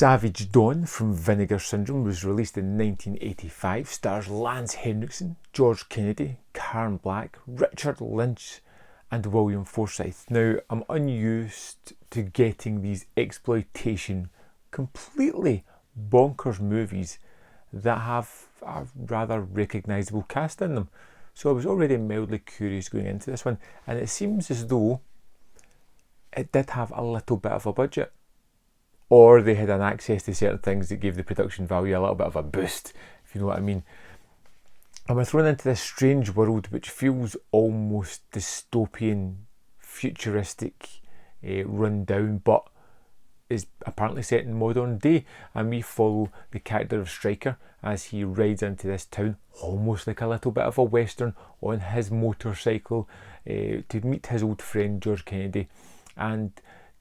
Savage Dawn from Vinegar Syndrome was released in 1985, stars Lance Henriksen, George Kennedy, Karen Black, Richard Lynch and William Forsythe. Now, I'm unused to getting these exploitation, completely bonkers movies that have a rather recognisable cast in them. So I was already mildly curious going into this one, and it seems as though it did have a little bit of a budget, or they had an access to certain things that gave the production value a little bit of a boost, if you know what I mean. And we're thrown into this strange world which feels almost dystopian, futuristic, run down, but is apparently set in modern day. And we follow the character of Stryker as he rides into this town, almost like a little bit of a western, on his motorcycle to meet his old friend George Kennedy. And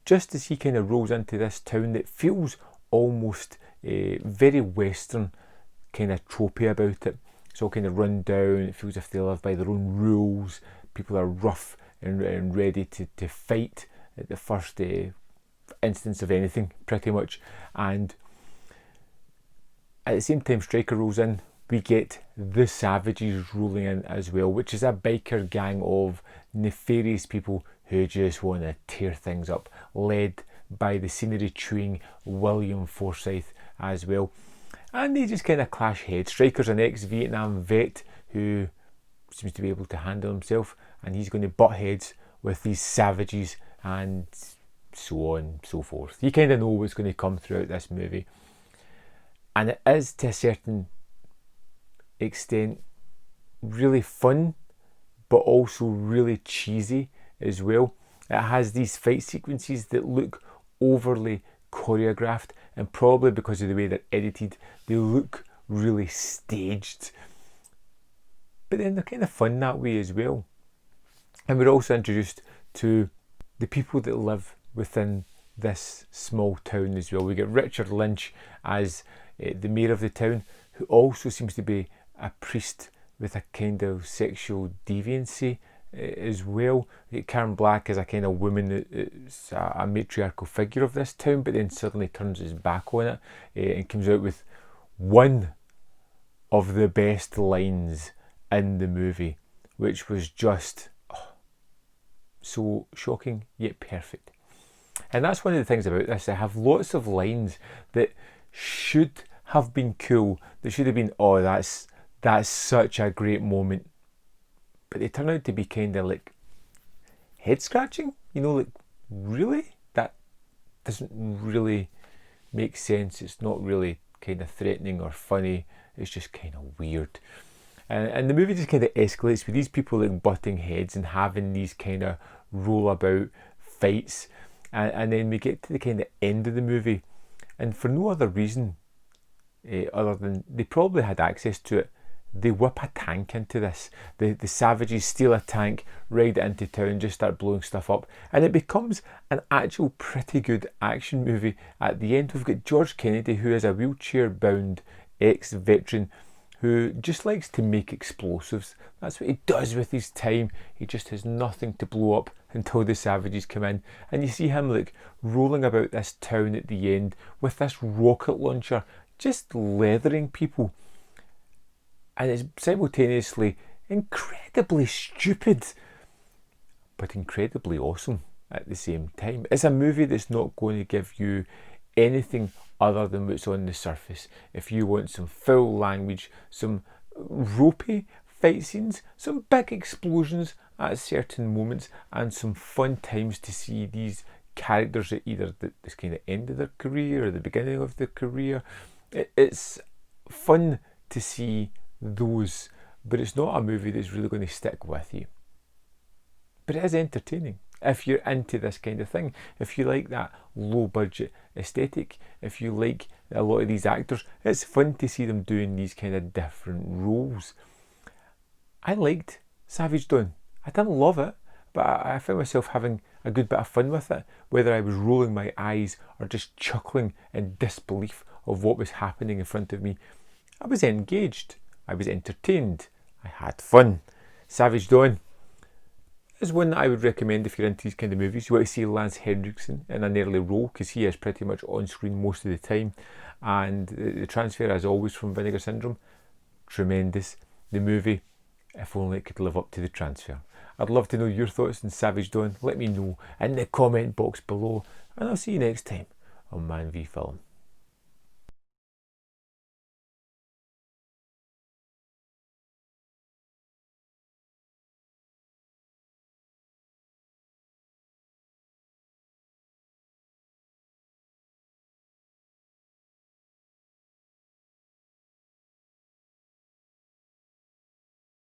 just as he kind of rolls into this town that feels almost very western, kind of tropey about it. It's all kind of run down, it feels as if they live by their own rules. People are rough and ready to fight at the first instance of anything, pretty much. And at the same time Stryker rolls in, we get the Savages rolling in as well, which is a biker gang of nefarious people who just want to tear things up, led by the scenery chewing William Forsythe as well. And they just kind of clash heads. Stryker's an ex-Vietnam vet who seems to be able to handle himself, and he's going to butt heads with these Savages and so on and so forth. You kind of know what's going to come throughout this movie. And it is, to a certain extent, really fun, but also really cheesy as well. It has these fight sequences that look overly choreographed, and probably because of the way they're edited, they look really staged. But then they're kind of fun that way as well. And we're also introduced to the people that live within this small town as well. We get Richard Lynch as the mayor of the town, who also seems to be a priest with a kind of sexual deviancy as well. Karen Black is a kind of woman that's a matriarchal figure of this town, but then suddenly turns his back on it and comes out with one of the best lines in the movie, which was just so shocking yet perfect. And that's one of the things about this. I have lots of lines that should have been cool, that should have been, oh, that's such a great moment, but they turn out to be kind of like head scratching, you know, like, really? That doesn't really make sense. It's not really kind of threatening or funny, it's just kind of weird. And the movie just kind of escalates with these people like butting heads and having these kind of roll about fights, and then we get to the kind of end of the movie, and for no other reason other than they probably had access to it, they whip a tank into this. The Savages steal a tank, ride it into town, just start blowing stuff up, and it becomes an actual pretty good action movie. At the end, we've got George Kennedy, who is a wheelchair-bound ex-veteran who just likes to make explosives. That's what he does with his time. He just has nothing to blow up until the Savages come in, and you see him like rolling about this town at the end with this rocket launcher, just leathering people. And it's simultaneously incredibly stupid, but incredibly awesome at the same time. It's a movie that's not going to give you anything other than what's on the surface. If you want some foul language, some ropey fight scenes, some big explosions at certain moments, and some fun times to see these characters at either this kind of end of their career or the beginning of their career, it's fun to see those, but it's not a movie that's really going to stick with you. But it is entertaining if you're into this kind of thing, if you like that low budget aesthetic, if you like a lot of these actors. It's fun to see them doing these kind of different roles. I liked Savage Dawn. I didn't love it, but I found myself having a good bit of fun with it, whether I was rolling my eyes or just chuckling in disbelief of what was happening in front of me. I was engaged, I was entertained, I had fun. Savage Dawn, is one that I would recommend if you're into these kind of movies. You want to see Lance Henriksen in an early role, because he is pretty much on screen most of the time. And the transfer, as always, from Vinegar Syndrome, tremendous. The movie, if only it could live up to the transfer. I'd love to know your thoughts on Savage Dawn. Let me know in the comment box below, and I'll see you next time on Man v Film.